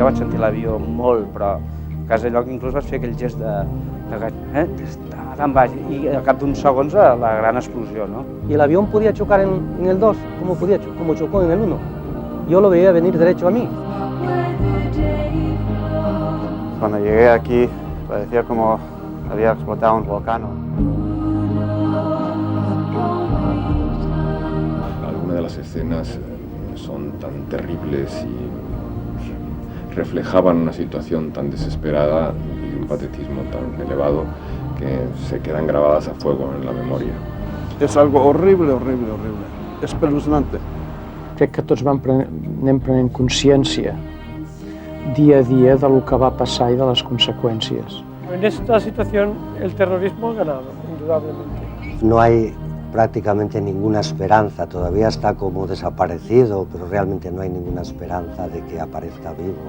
vaig sentir l'avió molt, però a casa lloc inclús vaig fer aquell gest està tan baix i al cap d'uns segons la gran explosió, ¿no? Y el avión podía chocar en el 2, como chocó en el 1. Yo lo veía venir derecho a mí. Cuando llegué aquí parecía como había explotado un volcán. Algunas de las escenas son tan terribles y reflejaban una situación tan desesperada y un patetismo tan elevado que se quedan grabadas a fuego en la memoria. És algo horrible, horrible, horrible. Espeluznante. Crec que tots anem prenent consciència dia a dia de lo que va passar i de les conseqüències. En esta situación el terrorismo ha ganado, indudablemente. No hay prácticamente ninguna esperanza, todavía está como desaparecido, pero realmente no hay ninguna esperanza de que aparezca vivo.